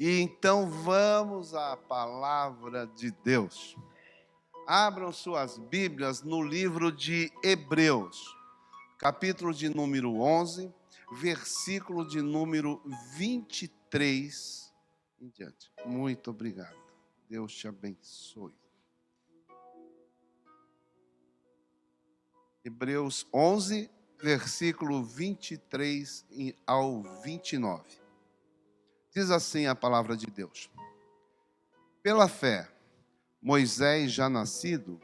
E então vamos à palavra de Deus. Abram suas Bíblias no livro de Hebreus, capítulo de número 11, versículo de número 23 em diante. Muito obrigado. Deus te abençoe. Hebreus 11, versículo 23 ao 29. Diz assim a palavra de Deus: Pela fé, Moisés, já nascido,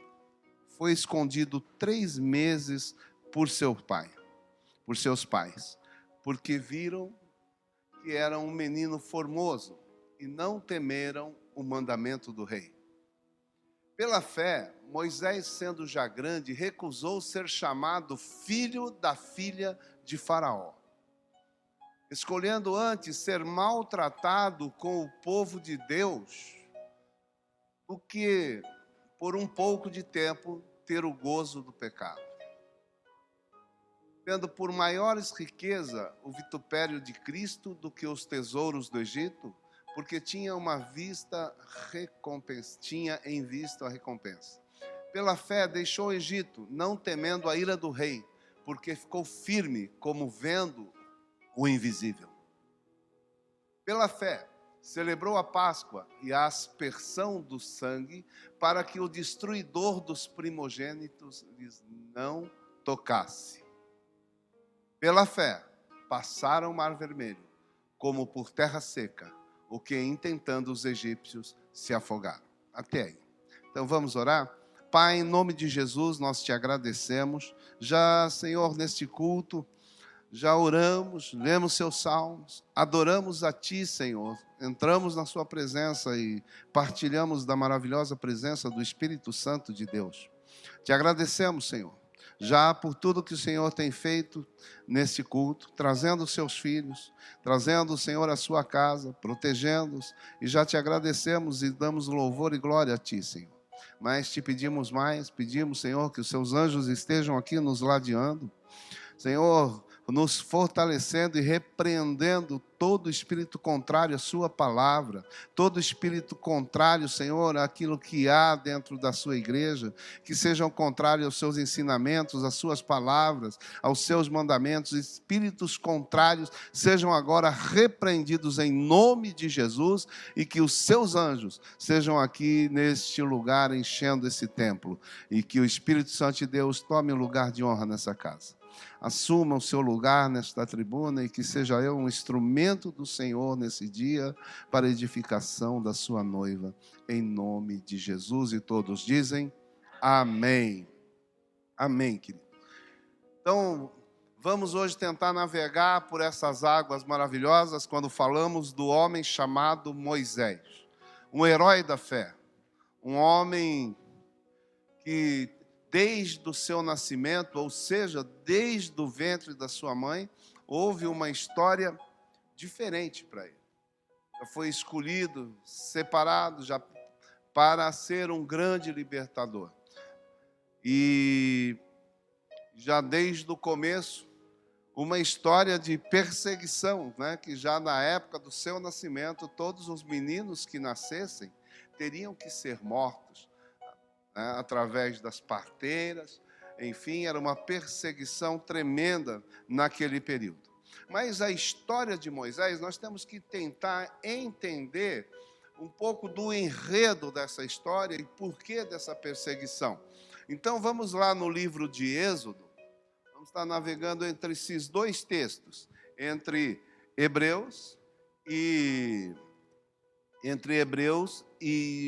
foi escondido 3 meses por seus pais, porque viram que era um menino formoso e não temeram o mandamento do rei. Pela fé, Moisés, sendo já grande, recusou ser chamado filho da filha de Faraó, escolhendo antes ser maltratado com o povo de Deus do que, por um pouco de tempo, ter o gozo do pecado. Tendo por maiores riqueza o vitupério de Cristo do que os tesouros do Egito, porque tinha em vista a recompensa. Pela fé deixou o Egito, não temendo a ira do rei, porque ficou firme como vendo o invisível. Pela fé celebrou a Páscoa e a aspersão do sangue, para que o destruidor dos primogênitos lhes não tocasse. Pela fé passaram o Mar Vermelho, como por terra seca, o que intentando os egípcios se afogaram. Até aí. Então vamos orar? Pai, em nome de Jesus, nós te agradecemos. Já, Senhor, neste culto, já oramos, lemos seus salmos, adoramos a Ti, Senhor. Entramos na Sua presença e partilhamos da maravilhosa presença do Espírito Santo de Deus. Te agradecemos, Senhor, já por tudo que o Senhor tem feito neste culto, trazendo os seus filhos, trazendo, Senhor, a sua casa, protegendo-os, e já te agradecemos e damos louvor e glória a Ti, Senhor. Mas te pedimos mais, pedimos, Senhor, que os seus anjos estejam aqui nos ladeando, Senhor, nos fortalecendo e repreendendo todo espírito contrário à sua palavra, todo espírito contrário, Senhor, àquilo que há dentro da sua igreja, que sejam contrários aos seus ensinamentos, às suas palavras, aos seus mandamentos. Espíritos contrários sejam agora repreendidos em nome de Jesus, e que os seus anjos sejam aqui neste lugar enchendo esse templo, e que o Espírito Santo de Deus tome o lugar de honra nessa casa. Assuma o seu lugar nesta tribuna e que seja eu um instrumento do Senhor nesse dia para a edificação da sua noiva, em nome de Jesus. E todos dizem amém. Amém, querido. Então, vamos hoje tentar navegar por essas águas maravilhosas quando falamos do homem chamado Moisés, um herói da fé, um homem que desde o seu nascimento, ou seja, desde o ventre da sua mãe, houve uma história diferente para ele. Já foi escolhido, separado já para ser um grande libertador. E já desde o começo, uma história de perseguição, né? Que já na época do seu nascimento, todos os meninos que nascessem teriam que ser mortos, através das parteiras. Enfim, era uma perseguição tremenda naquele período. Mas a história de Moisés, nós temos que tentar entender um pouco do enredo dessa história e porquê dessa perseguição. Então vamos lá no livro de Êxodo, vamos estar navegando entre esses dois textos, entre Hebreus e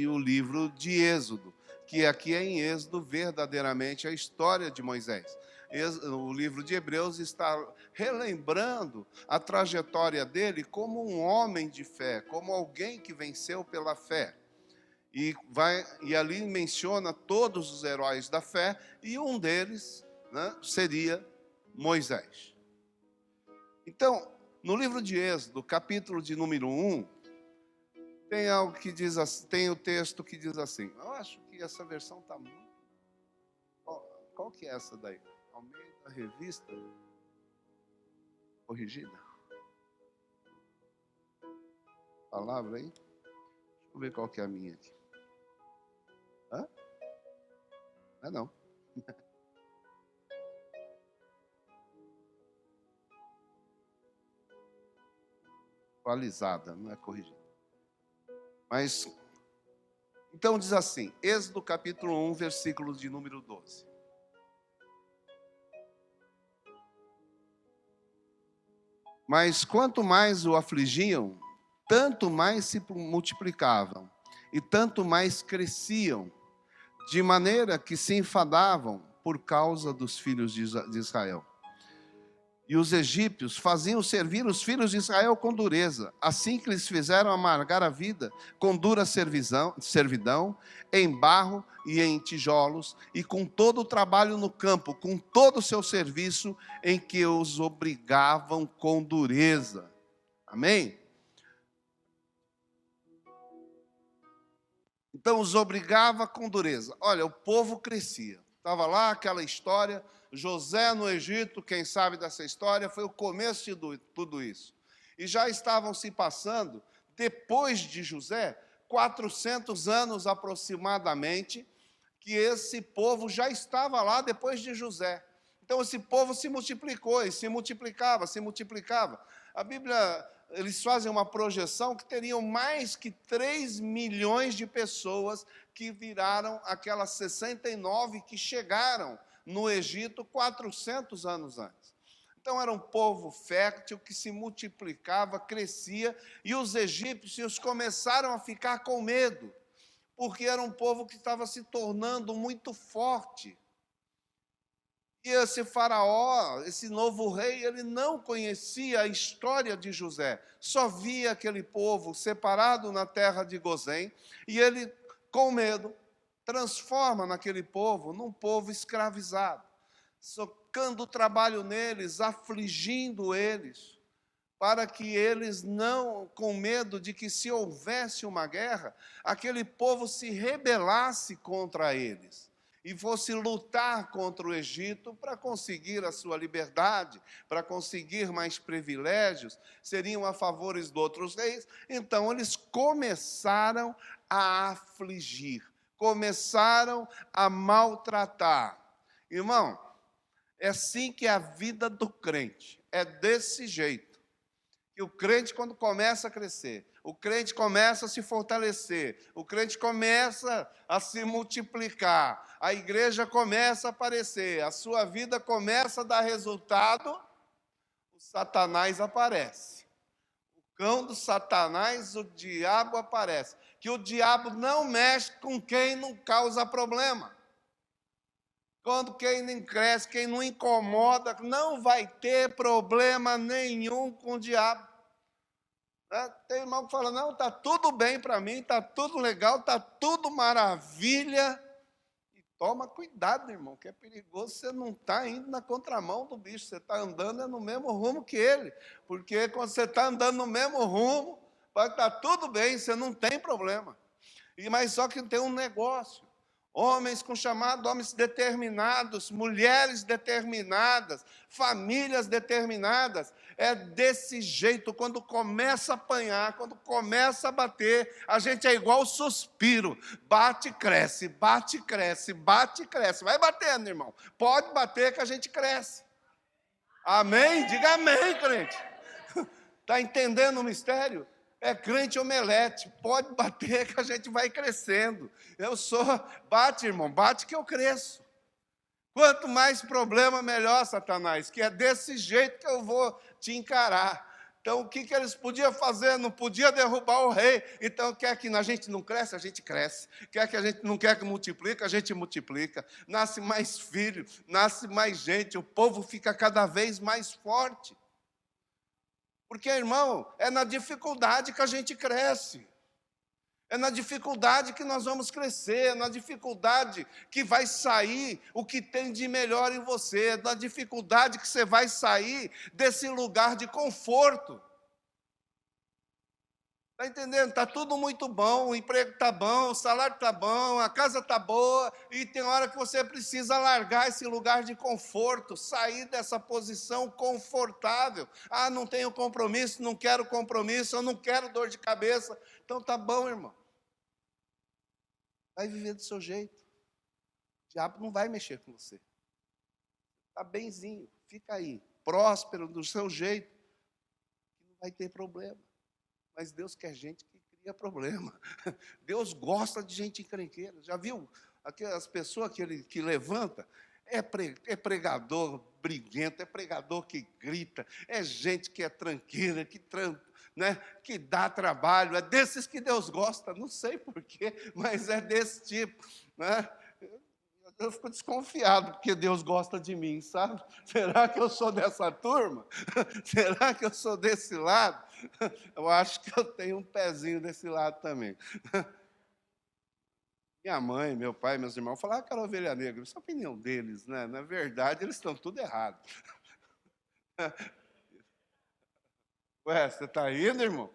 o livro de Êxodo, que aqui é em Êxodo verdadeiramente a história de Moisés. O livro de Hebreus está relembrando a trajetória dele como um homem de fé, como alguém que venceu pela fé. E ali menciona todos os heróis da fé, e um deles, né, seria Moisés. Então, no livro de Êxodo, capítulo de número 1, tem algo que diz assim, tem o texto que diz assim. Eu acho que essa versão está muito... Qual que é essa daí? Almeida Revista Corrigida? palavra aí? Deixa eu ver qual que é a minha aqui. Hã? Não é não. Atualizada, não é corrigida. Mas, então diz assim, Êxodo capítulo 1, versículo de número 12. Mas quanto mais o afligiam, tanto mais se multiplicavam, e tanto mais cresciam, de maneira que se enfadavam por causa dos filhos de Israel. E os egípcios faziam servir os filhos de Israel com dureza, assim que lhes fizeram amargar a vida com dura servidão, em barro e em tijolos, e com todo o trabalho no campo, com todo o seu serviço, em que os obrigavam com dureza. Amém? Então os obrigava com dureza. Olha, o povo crescia. Estava lá aquela história, José no Egito, quem sabe dessa história, foi o começo de tudo isso. E já estavam se passando, depois de José, 400 anos aproximadamente, que esse povo já estava lá depois de José. Então esse povo se multiplicou, e se multiplicava, se multiplicava. A Bíblia, eles fazem uma projeção que teriam mais que 3 milhões de pessoas que viraram aquelas 69 que chegaram no Egito 400 anos antes. Então era um povo fértil que se multiplicava, crescia, e os egípcios começaram a ficar com medo, porque era um povo que estava se tornando muito forte. E esse faraó, esse novo rei, ele não conhecia a história de José, só via aquele povo separado na terra de Gozém, e ele, com medo, transforma naquele povo num povo escravizado, socando o trabalho neles, afligindo eles, para que eles não, com medo de que se houvesse uma guerra, aquele povo se rebelasse contra eles e fosse lutar contra o Egito para conseguir a sua liberdade, para conseguir mais privilégios, seriam a favores de outros reis. Então eles começaram a afligir, começaram a maltratar. Irmão, é assim que é a vida do crente, é desse jeito. Que o crente, quando começa a crescer, o crente começa a se fortalecer, o crente começa a se multiplicar, a igreja começa a aparecer, a sua vida começa a dar resultado, o Satanás aparece. O cão do Satanás, o diabo aparece. Que o diabo não mexe com quem não causa problema. Quando quem não cresce, quem não incomoda, não vai ter problema nenhum com o diabo. Tem irmão que fala, não, está tudo bem para mim, está tudo legal, está tudo maravilha. E toma cuidado, irmão, que é perigoso, você não está indo na contramão do bicho, você está andando no mesmo rumo que ele. Porque quando você está andando no mesmo rumo, pode estar tudo bem, você não tem problema. Mas só que tem um negócio. Homens com chamado, homens determinados, mulheres determinadas, famílias determinadas. É desse jeito, quando começa a apanhar, quando começa a bater, a gente é igual o suspiro. Bate, cresce, bate, cresce, bate, cresce. Vai batendo, irmão. Pode bater que a gente cresce. Amém? Diga amém, crente. Está entendendo o mistério? É crente omelete, pode bater que a gente vai crescendo. Bate, irmão, bate que eu cresço. Quanto mais problema, melhor, Satanás, que é desse jeito que eu vou te encarar. Então, o que eles podiam fazer? Não podia derrubar o rei. Então, quer que a gente não cresce? A gente cresce. Quer que a gente não quer que multiplique? A gente multiplica. Nasce mais filho, nasce mais gente, o povo fica cada vez mais forte. Porque, irmão, é na dificuldade que a gente cresce. É na dificuldade que nós vamos crescer, é na dificuldade que vai sair o que tem de melhor em você, é na dificuldade que você vai sair desse lugar de conforto. Está entendendo? Está tudo muito bom, o emprego está bom, o salário está bom, a casa está boa, e tem hora que você precisa largar esse lugar de conforto, sair dessa posição confortável. Ah, não tenho compromisso, não quero compromisso, eu não quero dor de cabeça. Então tá bom, irmão. Vai viver do seu jeito. O diabo não vai mexer com você. Está benzinho, fica aí, próspero do seu jeito, que não vai ter problema. Mas Deus quer gente que cria problema. Deus gosta de gente encrenqueira. Já viu aquelas pessoas que levanta? É pregador briguento, é pregador que grita, é gente que é tranquila, que dá trabalho. É desses que Deus gosta, não sei porquê, mas é desse tipo. Né? Eu fico desconfiado, porque Deus gosta de mim, sabe? Será que eu sou dessa turma? Será que eu sou desse lado? Eu acho que eu tenho um pezinho desse lado também. Minha mãe, meu pai, meus irmãos falaram que era ovelha negra. Isso é a opinião deles, né? Na verdade, eles estão tudo errado. Ué, você está indo, irmão?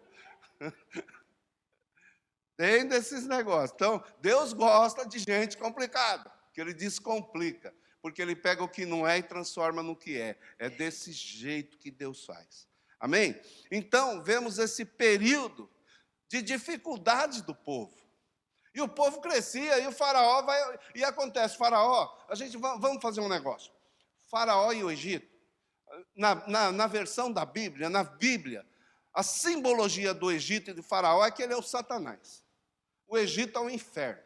Tem desses negócios. Então, Deus gosta de gente complicada, que Ele descomplica, porque Ele pega o que não é e transforma no que é. É desse jeito que Deus faz. Amém? Então, vemos esse período de dificuldade do povo. E o povo crescia, e o faraó vai... E acontece, faraó, vamos fazer um negócio. Faraó e o Egito, na versão da Bíblia, na Bíblia, a simbologia do Egito e do faraó é que ele é o Satanás. O Egito é o inferno.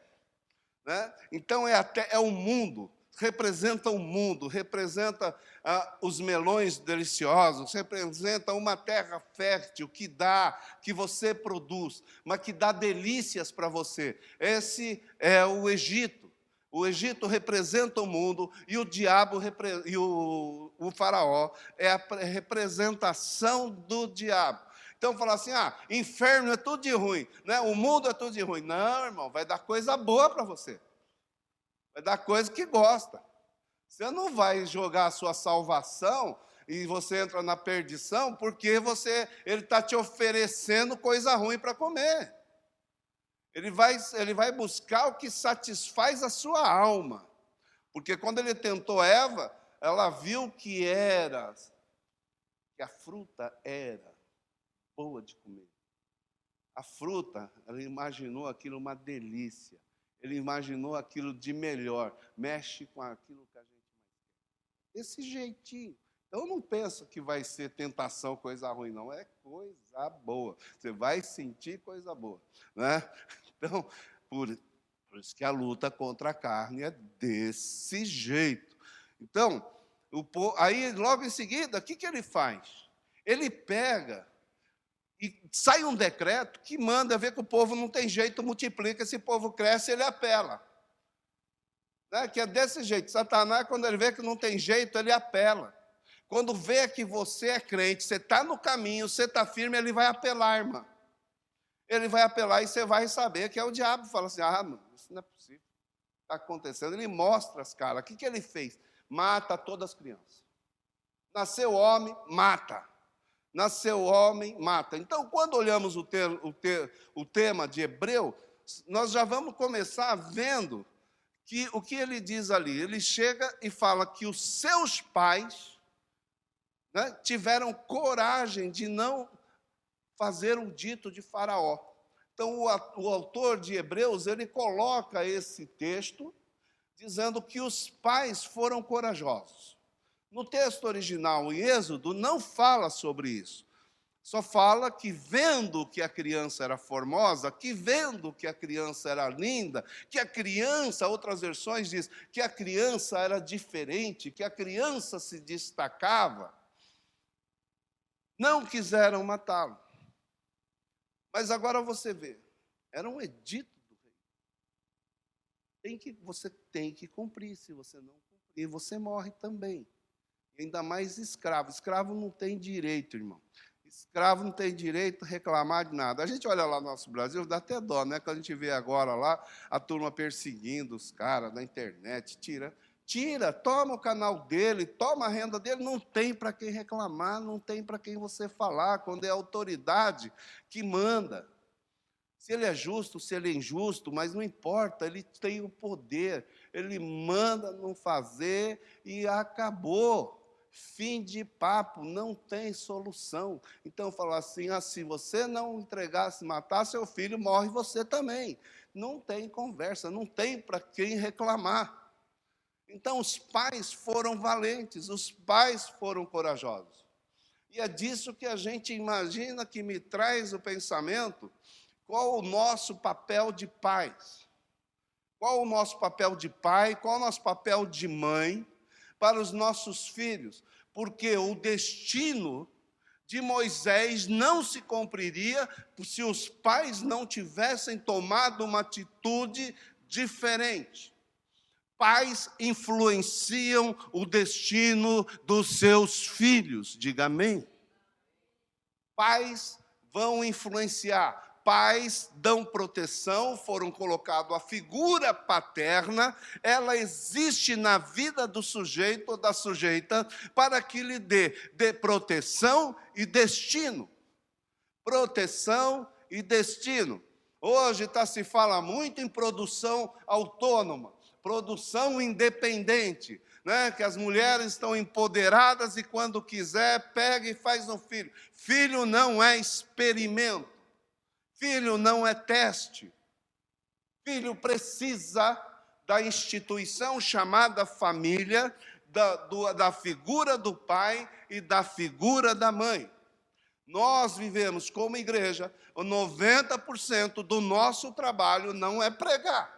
Né? Então é o mundo, representa o mundo, representa os melões deliciosos, representa uma terra fértil que dá, que você produz, mas que dá delícias para você. Esse é o Egito. O Egito representa o mundo e o diabo e o faraó é a representação do diabo. Então, falar assim, inferno é tudo de ruim, né? O mundo é tudo de ruim. Não, irmão, vai dar coisa boa para você. Vai dar coisa que gosta. Você não vai jogar a sua salvação e você entra na perdição porque ele está te oferecendo coisa ruim para comer. Ele vai buscar o que satisfaz a sua alma. Porque quando ele tentou Eva, ela viu que a fruta era boa de comer. A fruta, ela imaginou aquilo uma delícia. Ele imaginou aquilo de melhor. Mexe com aquilo que a gente mais quer. Desse jeitinho. Então, não pensa que vai ser tentação, coisa ruim, não. É coisa boa. Você vai sentir coisa boa. Né? Então, por isso que a luta contra a carne é desse jeito. Então, aí, logo em seguida, o que ele faz? Ele pega... E sai um decreto que manda ver que o povo não tem jeito, multiplica, esse povo cresce, ele apela. Né? Que é desse jeito. Satanás, quando ele vê que não tem jeito, ele apela. Quando vê que você é crente, você está no caminho, você está firme, ele vai apelar, irmã. Ele vai apelar e você vai saber que é o diabo. Fala assim, mano, isso não é possível. Está acontecendo. Ele mostra as caras. O que ele fez? Mata todas as crianças. Nasceu homem, mata. Nasceu homem, mata. Então, quando olhamos o tema de Hebreu, nós já vamos começar vendo que o que ele diz ali. Ele chega e fala que os seus pais, né, tiveram coragem de não fazer o dito de Faraó. Então, o autor de Hebreus, ele coloca esse texto dizendo que os pais foram corajosos. No texto original, em Êxodo, não fala sobre isso. Só fala que vendo que a criança era formosa, que vendo que a criança era linda, que a criança, outras versões diz, que a criança era diferente, que a criança se destacava, não quiseram matá-lo. Mas agora você vê, era um edito do rei. Você tem que cumprir, se você não cumprir, você morre também. Ainda mais escravo. Escravo não tem direito, irmão. Escravo não tem direito a reclamar de nada. A gente olha lá no nosso Brasil, dá até dó, né? Quando a gente vê agora lá a turma perseguindo os caras na internet, tira, toma o canal dele, toma a renda dele, não tem para quem reclamar, não tem para quem você falar, quando é a autoridade que manda. Se ele é justo, se ele é injusto, mas não importa, ele tem o poder, ele manda não fazer e acabou. Fim de papo, não tem solução. Então, falar assim, se você não entregasse, matar seu filho, morre você também. Não tem conversa, não tem para quem reclamar. Então, os pais foram valentes, os pais foram corajosos. E é disso que a gente imagina, que me traz o pensamento. Qual o nosso papel de pais? Qual o nosso papel de pai? Qual o nosso papel de mãe para os nossos filhos? Porque o destino de Moisés não se cumpriria se os pais não tivessem tomado uma atitude diferente. Pais influenciam o destino dos seus filhos, diga amém. Pais vão influenciar. Pais dão proteção, foram colocados a figura paterna, ela existe na vida do sujeito ou da sujeita para que lhe dê proteção e destino. Proteção e destino. Hoje se fala muito em produção autônoma, produção independente, né? Que as mulheres estão empoderadas e quando quiser pega e faz um filho. Filho não é experimento. Filho não é teste. Filho precisa da instituição chamada família, da figura do pai e da figura da mãe. Nós vivemos como igreja, 90% do nosso trabalho não é pregar,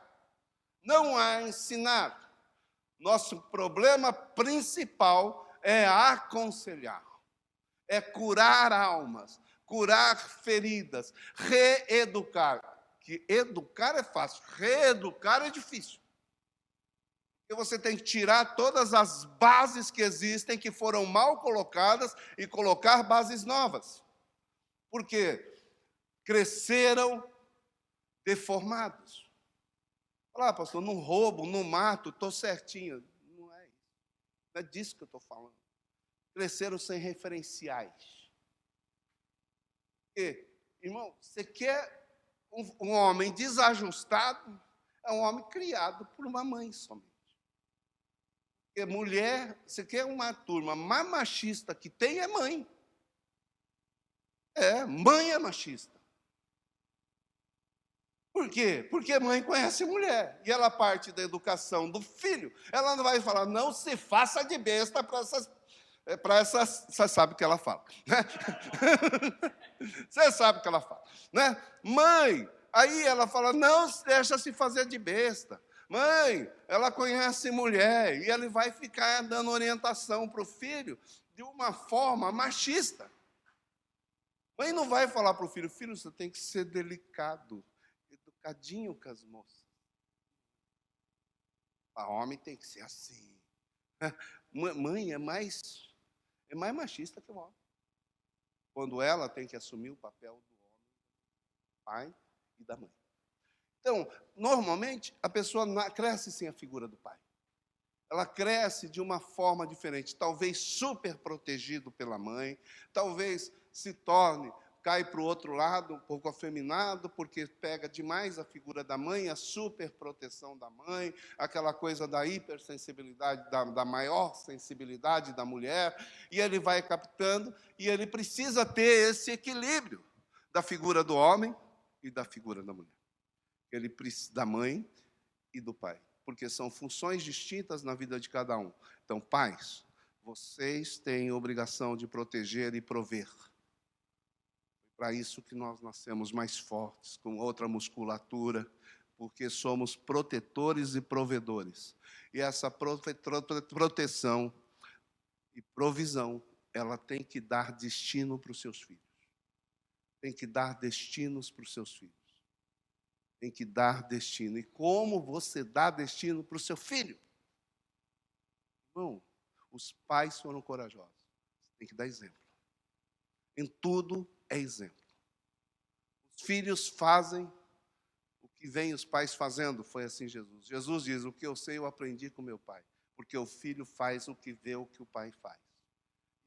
não é ensinar. Nosso problema principal é aconselhar, é curar almas, curar feridas, reeducar. Que educar é fácil, reeducar é difícil. Porque você tem que tirar todas as bases que existem, que foram mal colocadas, e colocar bases novas. Porque cresceram deformados. Olha, pastor, não roubo, não mato, estou certinho. Não é isso. Não é disso que eu estou falando. Cresceram sem referenciais. Porque, irmão, você quer um homem desajustado? É um homem criado por uma mãe somente. Porque mulher, você quer uma turma mais machista que tem, é mãe. Mãe é machista. Por quê? Porque mãe conhece mulher. E ela parte da educação do filho. Ela não vai falar, não se faça de besta para essas... Você sabe o que ela fala. Né? Você sabe o que ela fala. Né? Mãe, aí ela fala, não deixa se fazer de besta. Mãe, ela conhece mulher. E ele vai ficar dando orientação para o filho de uma forma machista. Mãe não vai falar para o filho, filho, você tem que ser delicado, educadinho com as moças. O homem tem que ser assim. Mãe é mais machista que o homem. Quando ela tem que assumir o papel do homem, do pai e da mãe. Então, normalmente, a pessoa cresce sem a figura do pai. Ela cresce de uma forma diferente, talvez super protegido pela mãe, talvez se torne, cai para o outro lado, um pouco afeminado, porque pega demais a figura da mãe, a super proteção da mãe, aquela coisa da hipersensibilidade, da maior sensibilidade da mulher, e ele vai captando, e ele precisa ter esse equilíbrio da figura do homem e da figura da mulher. Ele precisa da mãe e do pai, porque são funções distintas na vida de cada um. Então, pais, vocês têm a obrigação de proteger e prover. Para isso que nós nascemos mais fortes, com outra musculatura, porque somos protetores e provedores. E essa proteção e provisão, ela tem que dar destino para os seus filhos. Tem que dar destinos para os seus filhos. Tem que dar destino. E como você dá destino para o seu filho? Irmão, os pais foram corajosos. Você tem que dar exemplo. Em tudo é exemplo. Os filhos fazem o que vem os pais fazendo, foi assim Jesus. Jesus diz, o que eu sei eu aprendi com meu pai, porque o filho faz o que vê o que o pai faz.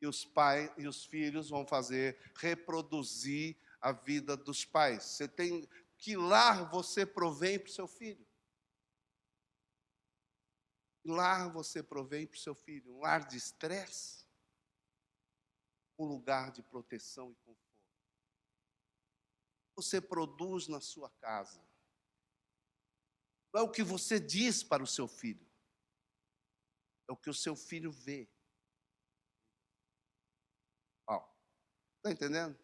E os pais e os filhos vão reproduzir a vida dos pais. Que lar você provém para o seu filho? Que lar você provém para o seu filho? Um lar de estresse? Um lugar de proteção e conforto? Você produz na sua casa? Não é o que você diz para o seu filho, é o que o seu filho vê. Está entendendo?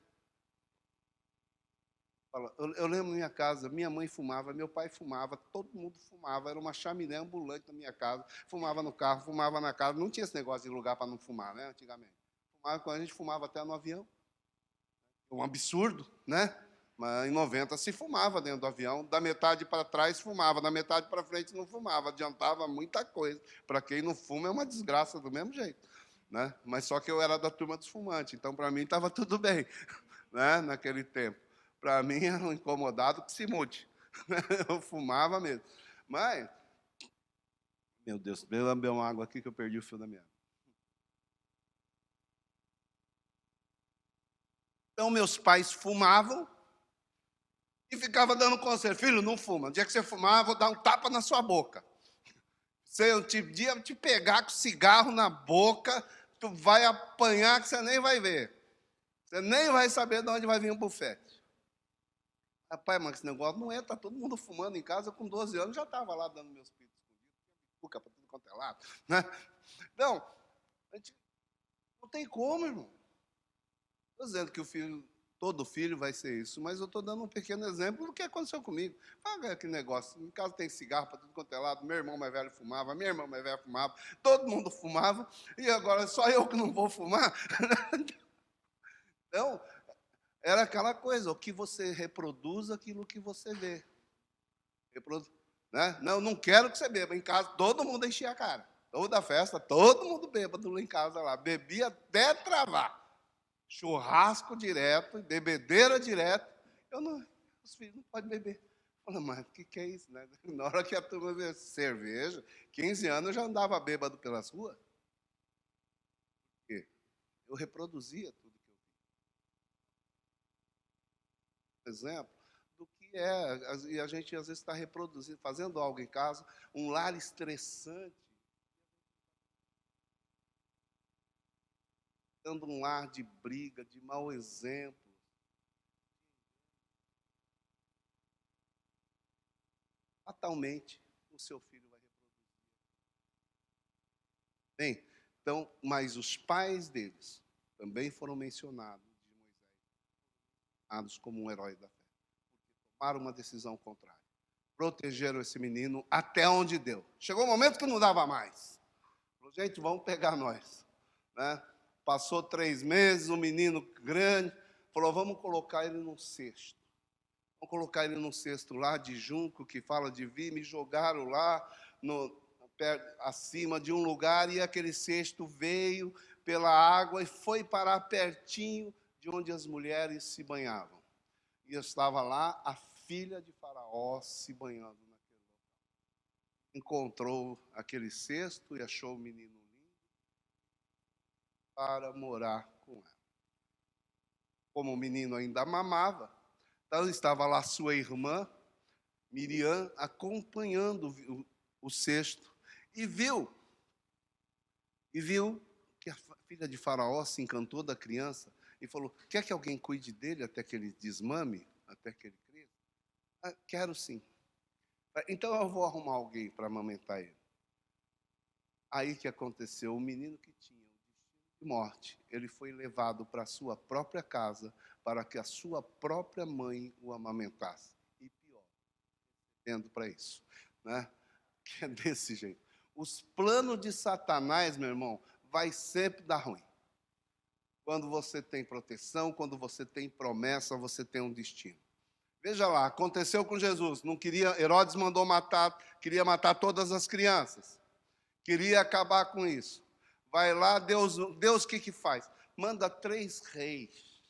Eu lembro minha casa, minha mãe fumava, meu pai fumava, todo mundo fumava, era uma chaminé ambulante na minha casa, fumava no carro, fumava na casa, não tinha esse negócio de lugar para não fumar, né, antigamente. Quando a gente fumava até no avião, um absurdo, né? Mas em 90 se fumava dentro do avião, da metade para trás fumava, da metade para frente não fumava, adiantava muita coisa. Para quem não fuma é uma desgraça do mesmo jeito, né? Mas só que eu era da turma dos fumantes, então para mim estava tudo bem, né? Naquele tempo. Para mim era um incomodado que se mude. Eu fumava mesmo. Mas, meu Deus, eu lamber uma água aqui que eu perdi o fio da meada. Então meus pais fumavam e ficava dando conselho: filho, não fuma. No dia que você fumar, eu vou dar um tapa na sua boca. Se um dia te pegar com cigarro na boca, tu vai apanhar que você nem vai ver. Você nem vai saber de onde vai vir um bufete. Rapaz, mas esse negócio não é, tá todo mundo fumando em casa. Com 12 anos já estava lá dando meus pitos escondidos, para tudo quanto é lado, né? Então, a gente não tem como, irmão. Estou dizendo que todo filho vai ser isso, mas eu estou dando um pequeno exemplo do que aconteceu comigo. Olha que negócio, em casa tem cigarro para tudo quanto é lado, meu irmão mais velho fumava, minha irmã mais velha fumava, todo mundo fumava, e agora só eu que não vou fumar. Então, era aquela coisa, o que você reproduz, aquilo que você vê. Né? Não quero que você beba. Em casa, todo mundo enchia a cara. Toda festa, todo mundo bêbado lá em casa lá. Bebia até travar. Churrasco direto, bebedeira direto. Os filhos não podem beber. Eu falei, mas o que é isso? Né? Na hora que a turma vê cerveja, 15 anos eu já andava bêbado pelas ruas. Porque eu reproduzia tudo que eu vi. Exemplo do que é, e a gente às vezes está reproduzindo, fazendo algo em casa, um lar estressante, dando um lar de briga, de mau exemplo. Fatalmente, o seu filho vai reproduzir. Bem, então, mas os pais deles também foram mencionados de Moisés, como um herói da fé. Tomaram uma decisão contrária. Protegeram esse menino até onde deu. Chegou um momento que não dava mais. Falou, gente, vamos pegar nós. Né? Passou 3 meses, um menino grande, falou, vamos colocar ele num cesto. Vamos colocar ele num cesto lá de junco, que fala de vir, me jogaram lá acima de um lugar, e aquele cesto veio pela água e foi parar pertinho de onde as mulheres se banhavam. E estava lá a filha de Faraó se banhando naquele local. Encontrou aquele cesto e achou o menino lindo para morar com ela. Como o menino ainda mamava, então estava lá sua irmã, Miriam, acompanhando o cesto, e viu que a filha de Faraó se encantou da criança e falou, quer que alguém cuide dele até que ele desmame, até que ele cresça? Ah, quero sim. Então eu vou arrumar alguém para amamentar ele. Aí que aconteceu, o menino que tinha o destino de morte, ele foi levado para a sua própria casa, para que a sua própria mãe o amamentasse. E pior, tendo para isso, né? Que é desse jeito. Os planos de Satanás, meu irmão, vai sempre dar ruim. Quando você tem proteção, quando você tem promessa, você tem um destino. Veja lá, aconteceu com Jesus. Não queria, Herodes mandou matar, queria matar todas as crianças. Queria acabar com isso. Vai lá, Deus o que faz? Manda 3 reis.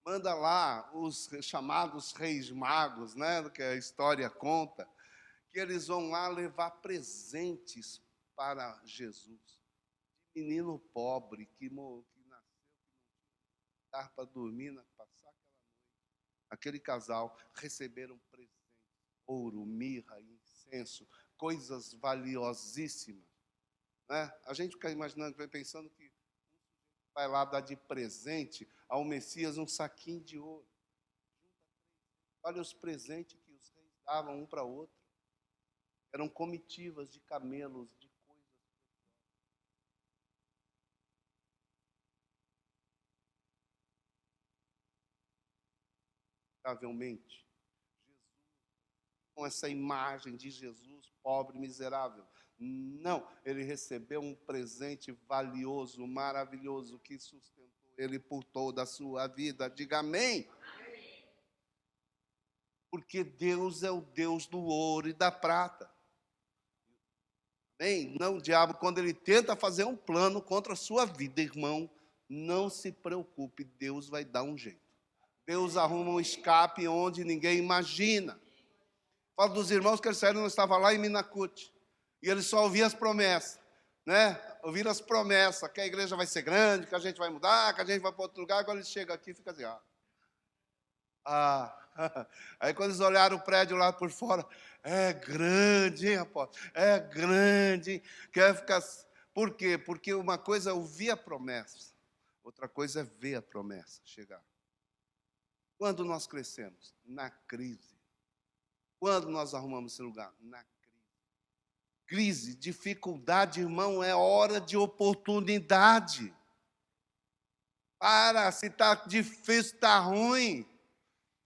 Manda lá os chamados reis magos, né, que a história conta, que eles vão lá levar presentes para Jesus. Menino pobre que nasceu, que não tinha lugar para dormir, passar aquela noite. Aquele casal receberam presente, ouro, mirra, incenso, coisas valiosíssimas. Né? A gente fica imaginando, pensando que vai lá dar de presente ao Messias um saquinho de ouro. Olha os presentes que os reis davam um para o outro. Eram comitivas de camelos, de coisas. Provavelmente, com essa imagem de Jesus, pobre, miserável. Não, ele recebeu um presente valioso, maravilhoso, que sustentou ele por toda a sua vida. Diga amém. Porque Deus é o Deus do ouro e da prata. Amém? Não, o diabo, quando ele tenta fazer um plano contra a sua vida, irmão, não se preocupe, Deus vai dar um jeito. Deus arruma um escape onde ninguém imagina. Falo dos irmãos que eles saíram, não estava lá em Minacute. E eles só ouviam as promessas, né? Ouviram as promessas, que a igreja vai ser grande, que a gente vai mudar, que a gente vai para outro lugar. Agora eles chegam aqui e ficam assim, Aí quando eles olharam o prédio lá por fora, é grande, hein, rapaz? É grande. Quer ficar... Por quê? Porque uma coisa é ouvir a promessa, outra coisa é ver a promessa chegar. Quando nós crescemos? Na crise. Quando nós arrumamos esse lugar? Na crise. Crise, dificuldade, irmão, é hora de oportunidade. Para, se está difícil, está ruim.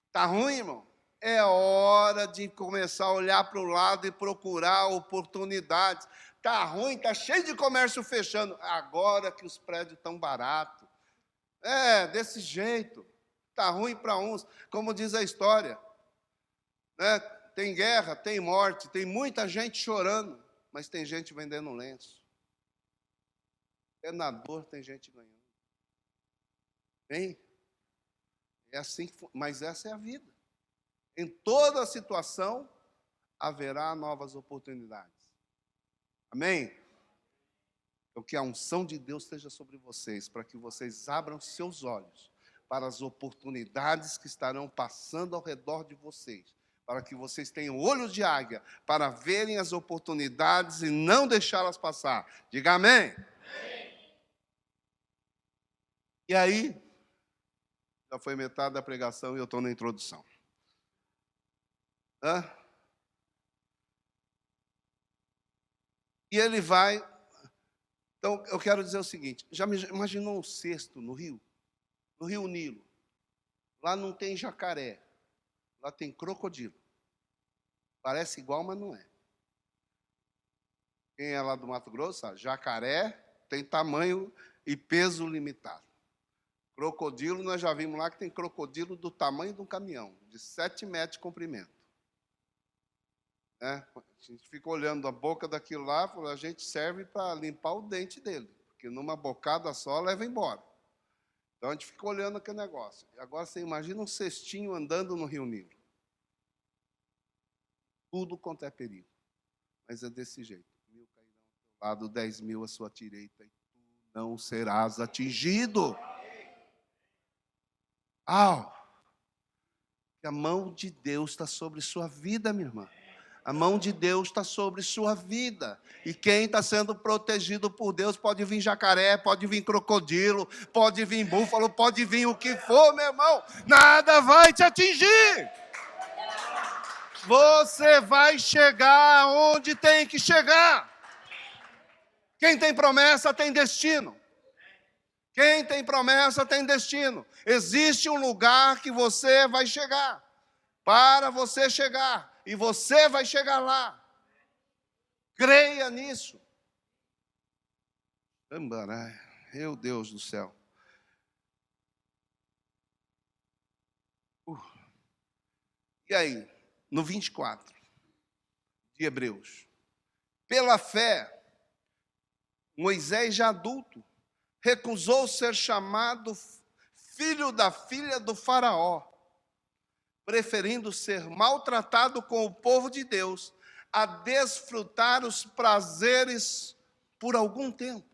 Está ruim, irmão? É hora de começar a olhar para o lado e procurar oportunidades. Está ruim, está cheio de comércio fechando. Agora que os prédios estão baratos. É, desse jeito. Está ruim para uns. Como diz a história, né? Tem guerra, tem morte, tem muita gente chorando, mas tem gente vendendo lenço. É na dor, tem gente ganhando. Hein? É assim, mas essa é a vida. Em toda situação, haverá novas oportunidades. Amém? Então, que a unção de Deus esteja sobre vocês, para que vocês abram seus olhos para as oportunidades que estarão passando ao redor de vocês, para que vocês tenham olho de águia, para verem as oportunidades e não deixá-las passar. Diga amém. Amém. E aí, já foi metade da pregação e eu estou na introdução. E ele vai... Então, eu quero dizer o seguinte, já imaginou um cesto no rio? No rio Nilo. Lá não tem jacaré, lá tem crocodilo. Parece igual, mas não é. Quem é lá do Mato Grosso sabe, jacaré tem tamanho e peso limitado. Crocodilo, nós já vimos lá que tem crocodilo do tamanho de um caminhão, de 7 metros de comprimento. A gente fica olhando a boca daquilo lá, a gente serve para limpar o dente dele, porque numa bocada só leva embora. Então a gente fica olhando aquele negócio. E agora você imagina um cestinho andando no Rio Nilo. Tudo quanto é perigo. Mas é desse jeito. 1.000 cairão ao teu lado, 10.000 à sua direita, e tu não serás atingido. Que a mão de Deus está sobre sua vida, minha irmã. A mão de Deus está sobre sua vida. E quem está sendo protegido por Deus, pode vir jacaré, pode vir crocodilo, pode vir búfalo, pode vir o que for, meu irmão. Nada vai te atingir. Você vai chegar onde tem que chegar. Quem tem promessa tem destino. Quem tem promessa tem destino. Existe um lugar que você vai chegar. Para você chegar. E você vai chegar lá. Creia nisso. Meu Deus do céu. E aí, no 24 de Hebreus. Pela fé, Moisés, já adulto, recusou ser chamado filho da filha do faraó, preferindo ser maltratado com o povo de Deus, a desfrutar os prazeres por algum tempo.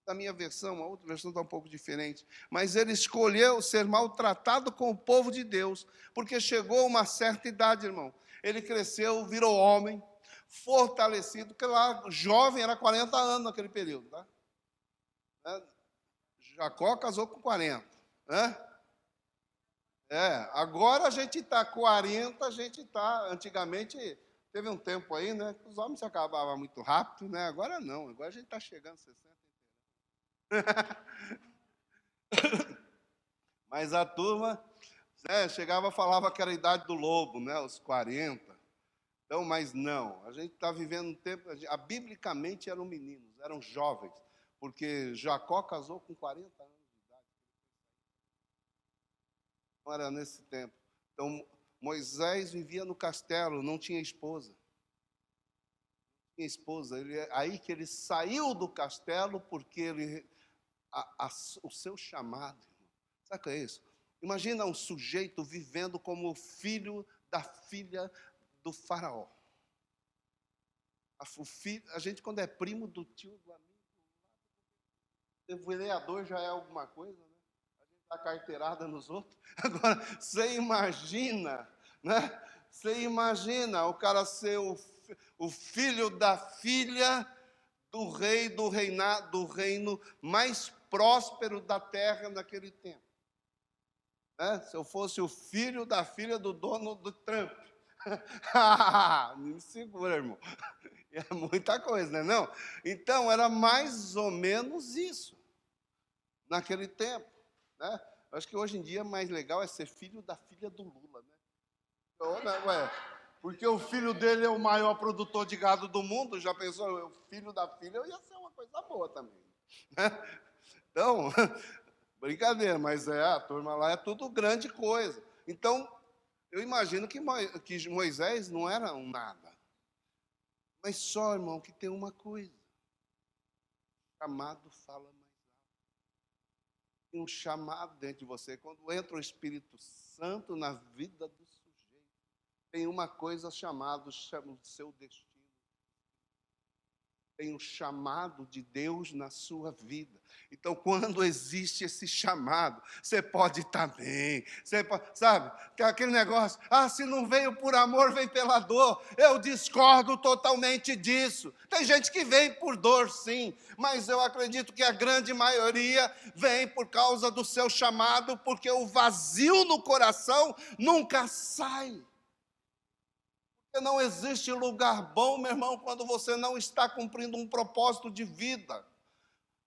da minha versão, a outra versão está um pouco diferente. Mas ele escolheu ser maltratado com o povo de Deus, porque chegou uma certa idade, irmão. Ele cresceu, virou homem, fortalecido, porque lá, jovem, era 40 anos naquele período, tá? Jacó casou com 40, né? Agora a gente está 40, a gente está, antigamente, teve um tempo aí, né, que os homens se acabavam muito rápido, né? Agora não, agora a gente está chegando a 60. Mas a turma, né, chegava, falava que era a idade do lobo, né, os 40. Então, mas não, a gente está vivendo um tempo, biblicamente eram meninos, eram jovens, porque Jacó casou com 40 anos de idade. Não era nesse tempo. Então, Moisés vivia no castelo, não tinha esposa. Não tinha esposa. Aí que ele saiu do castelo, porque ele, o seu chamado, sabe o que é isso? Imagina um sujeito vivendo como filho da filha do faraó. A gente, quando é primo do tio, do amigo, o vereador já é alguma coisa, né? A gente dá carteirada nos outros. Agora, você imagina, né? Você imagina o cara ser o filho da filha do rei do reino mais próspero da terra naquele tempo. Né? Se eu fosse o filho da filha do dono do Trump. Me segura, irmão. É muita coisa, né? Não? Então, era mais ou menos isso, naquele tempo. Né? Acho que hoje em dia mais legal é ser filho da filha do Lula. Né? Porque o filho dele é o maior produtor de gado do mundo. Já pensou? O filho da filha ia ser uma coisa boa também. Né? Então, brincadeira, mas a turma lá é tudo grande coisa. Então, eu imagino que Moisés não era um nada. Mas só, irmão, que tem uma coisa. O chamado fala mais alto. Tem um chamado dentro de você. Quando entra o Espírito Santo na vida do sujeito, tem uma coisa chamada o seu destino. Tem o chamado de Deus na sua vida. Então, quando existe esse chamado, você pode estar bem, você pode, sabe, aquele negócio, se não veio por amor, vem pela dor. Eu discordo totalmente disso. Tem gente que vem por dor, sim, mas eu acredito que a grande maioria vem por causa do seu chamado, porque o vazio no coração nunca sai. Não existe lugar bom, meu irmão, quando você não está cumprindo um propósito de vida.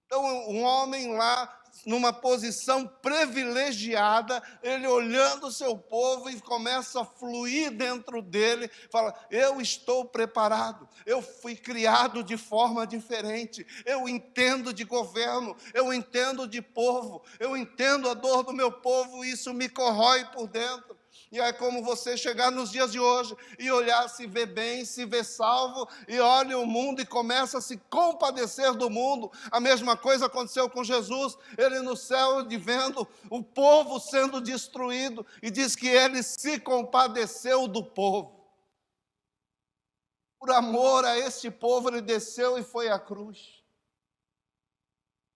Então, um homem lá, numa posição privilegiada, ele olhando o seu povo e começa a fluir dentro dele, fala, eu estou preparado, eu fui criado de forma diferente, eu entendo de governo, eu entendo de povo, eu entendo a dor do meu povo, e isso me corrói por dentro. E é como você chegar nos dias de hoje e olhar, se vê bem, se vê salvo, e olha o mundo e começa a se compadecer do mundo. A mesma coisa aconteceu com Jesus, ele no céu vendo o povo sendo destruído, e diz que ele se compadeceu do povo. Por amor a este povo, ele desceu e foi à cruz.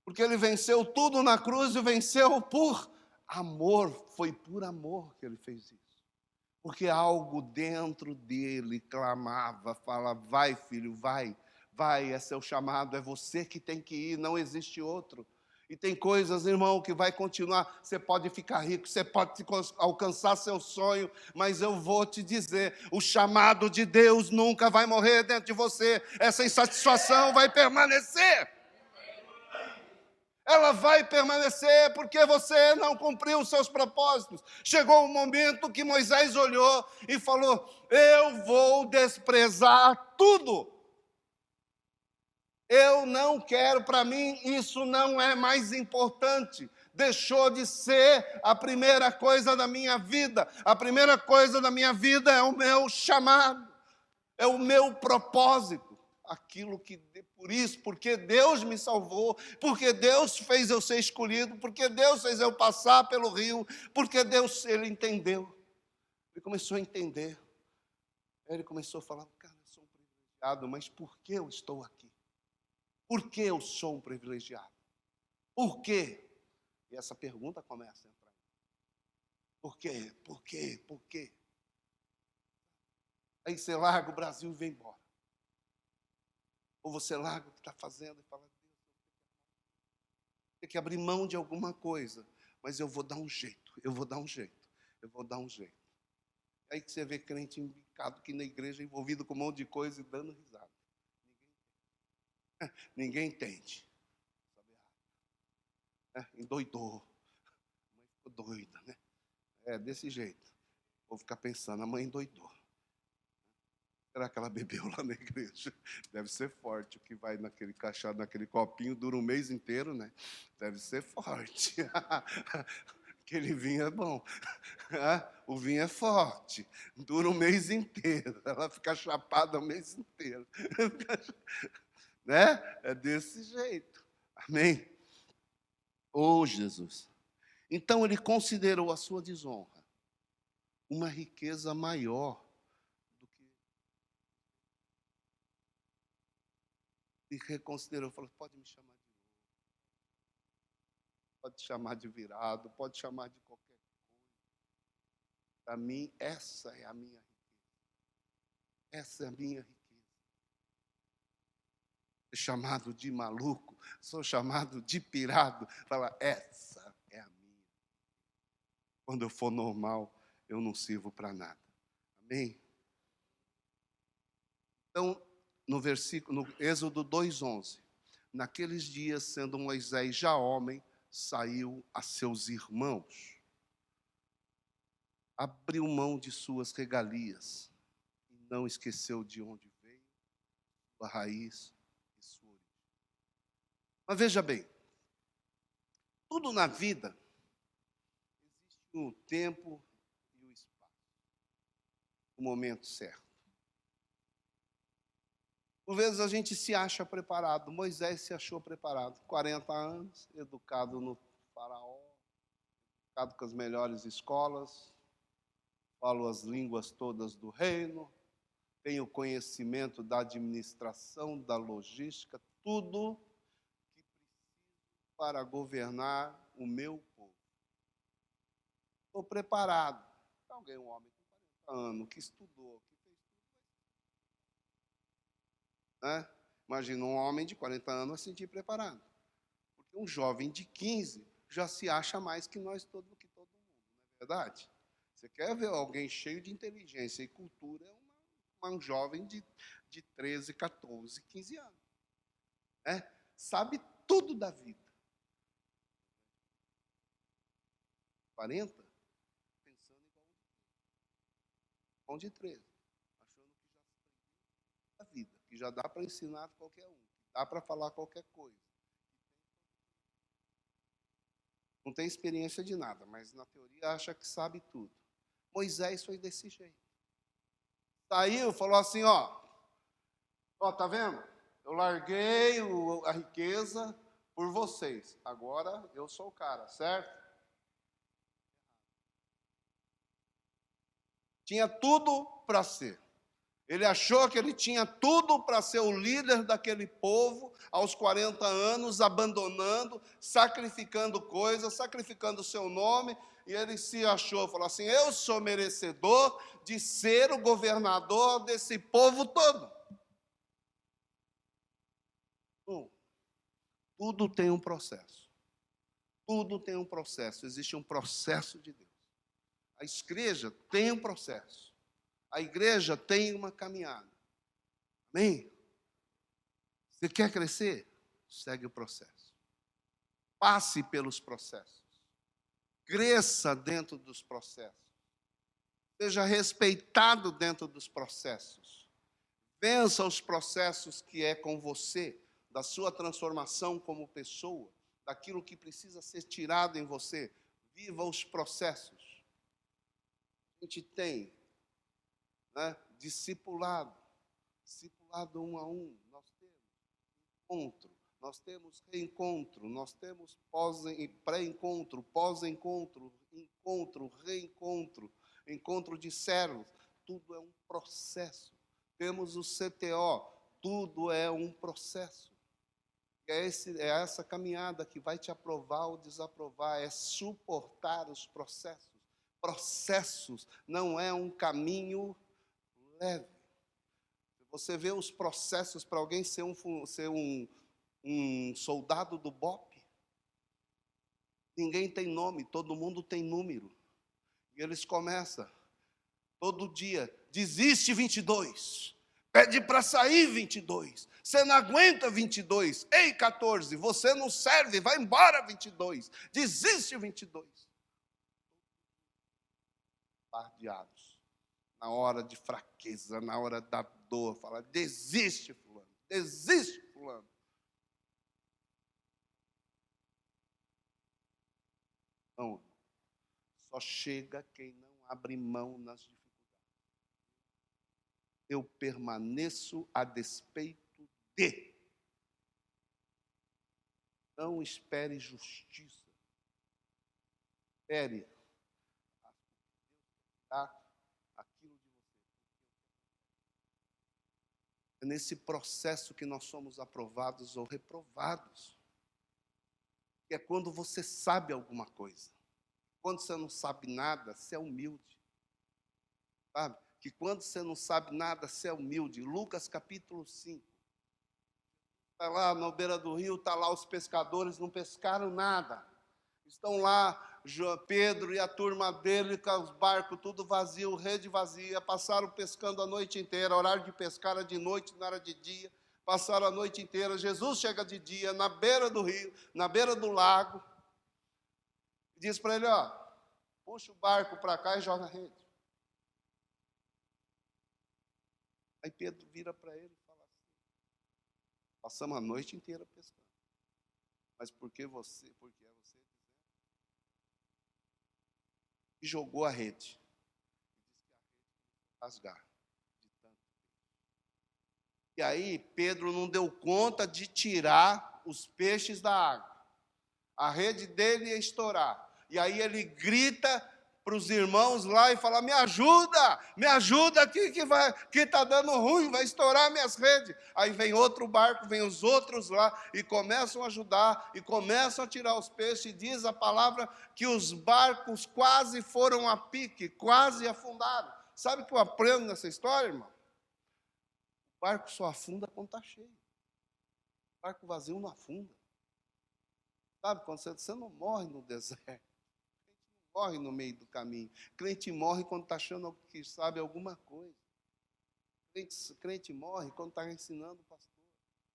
Porque ele venceu tudo na cruz e venceu por amor. Foi por amor que ele fez isso. Porque algo dentro dele clamava, fala, vai filho, vai, é seu chamado, é você que tem que ir, não existe outro. E tem coisas, irmão, que vai continuar, você pode ficar rico, você pode alcançar seu sonho, mas eu vou te dizer, o chamado de Deus nunca vai morrer dentro de você, essa insatisfação vai permanecer. Ela vai permanecer porque você não cumpriu os seus propósitos. Chegou um momento que Moisés olhou e falou, eu vou desprezar tudo. Eu não quero, para mim, isso não é mais importante. Deixou de ser a primeira coisa da minha vida. A primeira coisa da minha vida é o meu chamado, é o meu propósito. Aquilo que, por isso, porque Deus me salvou, porque Deus fez eu ser escolhido, porque Deus fez eu passar pelo rio, porque Deus, ele entendeu. Ele começou a entender. Ele começou a falar, cara, eu sou um privilegiado, mas por que eu estou aqui? Por que eu sou um privilegiado? Por quê? E essa pergunta começa a entrar. Por quê? Por quê? Por quê? Aí você larga o Brasil e vem embora. Ou você larga o que está fazendo e fala, Deus, tem que abrir mão de alguma coisa, mas eu vou dar um jeito, eu vou dar um jeito, eu vou dar um jeito. Aí que você vê crente embicado aqui na igreja, envolvido com um monte de coisa e dando risada. Ninguém entende. Endoidou. A mãe ficou doida, né? É desse jeito. Vou ficar pensando, a mãe endoidou. Será que ela bebeu lá na igreja? Deve ser forte. O que vai naquele caixado, naquele copinho, dura um mês inteiro, né? Deve ser forte. Aquele vinho é bom. O vinho é forte. Dura um mês inteiro. Ela fica chapada o mês inteiro. Né? É desse jeito. Amém? Oh, Jesus. Então ele considerou a sua desonra uma riqueza maior do que... E reconsiderou, falou, pode me chamar de novo. Pode chamar de virado, pode chamar de qualquer coisa. Para mim, essa é a minha riqueza. Essa é a minha riqueza. Sou chamado de maluco, sou chamado de pirado. Fala, essa é a minha. Quando eu for normal, eu não sirvo para nada. Amém? Então, no Êxodo 2:11, naqueles dias, sendo Moisés já homem, saiu a seus irmãos, abriu mão de suas regalias e não esqueceu de onde veio, sua raiz e sua origem. Mas veja bem, tudo na vida existe um tempo e um espaço, o momento certo. Por vezes a gente se acha preparado. Moisés se achou preparado. 40 anos, educado no faraó, educado com as melhores escolas, falo as línguas todas do reino, tenho conhecimento da administração, da logística, tudo que preciso para governar o meu povo. Estou preparado. Alguém, um homem com 40 anos, que estudou, que fez tudo, né? Imagina um homem de 40 anos se sentir preparado. Porque um jovem de 15 já se acha mais que nós todo mundo, não é verdade? Você quer ver alguém cheio de inteligência e cultura, é um jovem de 13, 14, 15 anos. Sabe tudo da vida. 40, pensando igual um de 13, achando que já aprendeu a vida, que já dá para ensinar qualquer um, que dá para falar qualquer coisa. Não tem experiência de nada, mas na teoria acha que sabe tudo. Moisés foi desse jeito. Saiu, falou assim, ó, tá vendo? Eu larguei a riqueza por vocês. Agora eu sou o cara, certo? Tinha tudo para ser. Ele achou que ele tinha tudo para ser o líder daquele povo, aos 40 anos, abandonando, sacrificando coisas, sacrificando o seu nome, e ele se achou, falou assim, eu sou merecedor de ser o governador desse povo todo. Tudo tem um processo. Tudo tem um processo. Existe um processo de Deus. A igreja tem um processo. A igreja tem uma caminhada. Amém? Você quer crescer? Segue o processo. Passe pelos processos. Cresça dentro dos processos. Seja respeitado dentro dos processos. Vença os processos que é com você, da sua transformação como pessoa, daquilo que precisa ser tirado em você. Viva os processos. A gente tem, discipulado 1 a 1, nós temos encontro, nós temos reencontro, nós temos pré-encontro, pós-encontro, encontro, reencontro, encontro de servos, tudo é um processo. Temos o CTO, tudo é um processo. É essa caminhada que vai te aprovar ou desaprovar, é suportar os processos. Processos não é um caminho leve. Você vê os processos para alguém ser um soldado do BOP. Ninguém tem nome, todo mundo tem número. E eles começam todo dia, desiste 22, pede para sair 22, você não aguenta 22, ei 14, você não serve, vai embora 22, desiste 22. Bardeados, na hora de fraqueza, na hora da dor, fala, desiste fulano, desiste fulano. Não, só chega quem não abre mão nas dificuldades. Eu permaneço a despeito de. Não espere justiça. Espere aquilo de você. É nesse processo que nós somos aprovados ou reprovados. Que é quando você sabe alguma coisa. Quando você não sabe nada, você é humilde. Sabe? Que quando você não sabe nada, você é humilde. Lucas capítulo 5. Está lá na beira do rio, está lá os pescadores, não pescaram nada. Estão lá Pedro e a turma dele, com os barcos tudo vazio, rede vazia, passaram pescando a noite inteira, horário de pescar era de noite, não era de dia, passaram a noite inteira. Jesus chega de dia, na beira do rio, na beira do lago, e diz para ele, ó, puxa o barco para cá e joga a rede. Aí Pedro vira para ele e fala assim, passamos a noite inteira pescando, mas porque é você e jogou a rede. Rasgar. E aí Pedro não deu conta de tirar os peixes da água. A rede dele ia estourar. E aí ele grita para os irmãos lá e fala, me ajuda aqui que está dando ruim, vai estourar minhas redes. Aí vem outro barco, vem os outros lá e começam a ajudar e começam a tirar os peixes. E diz a palavra que os barcos quase foram a pique, quase afundaram. Sabe o que eu aprendo nessa história, irmão? O barco só afunda quando está cheio. O barco vazio não afunda. Sabe, quando você não morre no deserto. Morre no meio do caminho. Crente morre quando está achando que sabe alguma coisa. Crente morre quando está ensinando o pastor.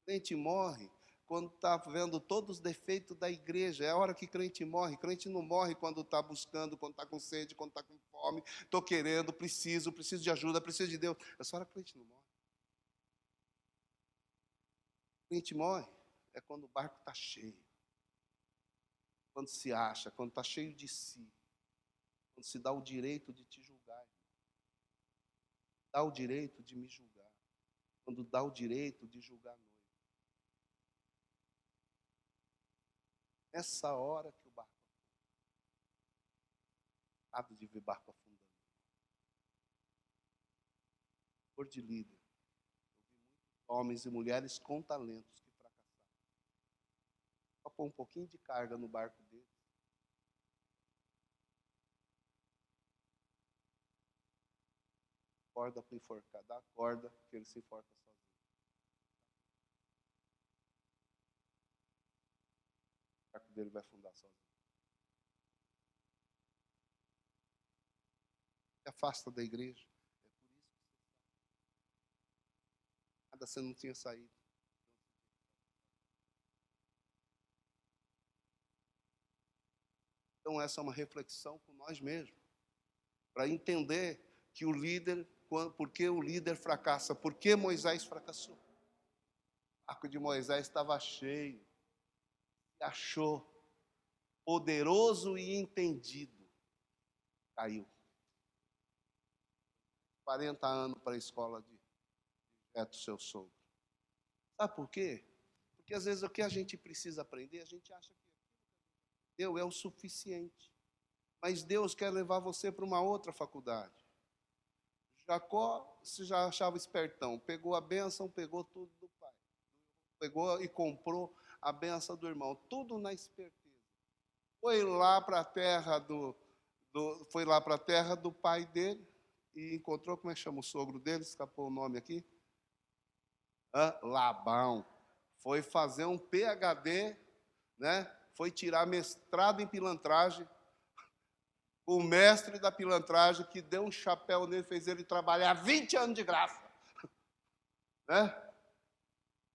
Crente morre quando está vendo todos os defeitos da igreja. É a hora que crente morre. Crente não morre quando está buscando, quando está com sede, quando está com fome. Estou querendo, preciso de ajuda, preciso de Deus. Essa hora crente não morre. Crente morre é quando o barco está cheio. Quando se acha, quando está cheio de si. Quando se dá o direito de te julgar. Dá o direito de me julgar. Quando dá o direito de julgar a noiva. Nessa hora que o barco afunda. De ver barco afundando. Por de líder. Eu vi muitos homens e mulheres com talentos que fracassaram. Só pôr um pouquinho de carga no barco dele. Corda para enforcar, dá a corda que ele se enforca sozinho. O barco dele vai afundar sozinho. Se afasta da igreja. É por isso que nada você não tinha saído. Então essa é uma reflexão com nós mesmos. Para entender que o líder, por que o líder fracassa? Por que Moisés fracassou? O arco de Moisés estava cheio. Se achou poderoso e entendido. Caiu. 40 anos para a escola de Beto, seu sogro. Sabe por quê? Porque às vezes o que a gente precisa aprender, a gente acha que Deus é o suficiente. Mas Deus quer levar você para uma outra faculdade. Jacó se já achava espertão, pegou a bênção, pegou tudo do pai. Pegou e comprou a benção do irmão, tudo na esperteza. Foi lá para a terra foi lá para a terra do pai dele e encontrou, como é que chama o sogro dele? Escapou o nome aqui? Labão. Foi fazer um PhD, né? Foi tirar mestrado em pilantragem. O mestre da pilantragem que deu um chapéu nele, fez ele trabalhar 20 anos de graça. Né?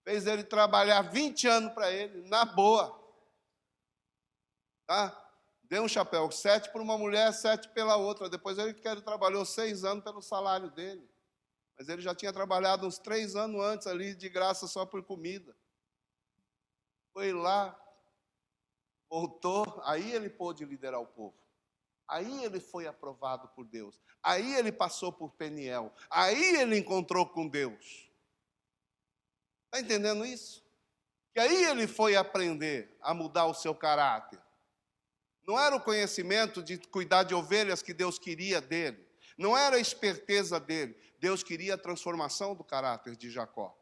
Fez ele trabalhar 20 anos para ele, na boa. Tá? Deu um chapéu, 7 para uma mulher, 7 pela outra. Depois ele trabalhou 6 anos pelo salário dele. Mas ele já tinha trabalhado uns 3 anos antes ali, de graça só por comida. Foi lá, voltou, aí ele pôde liderar o povo. Aí ele foi aprovado por Deus. Aí ele passou por Peniel. Aí ele encontrou com Deus. Está entendendo isso? E aí ele foi aprender a mudar o seu caráter. Não era o conhecimento de cuidar de ovelhas que Deus queria dele. Não era a esperteza dele. Deus queria a transformação do caráter de Jacó.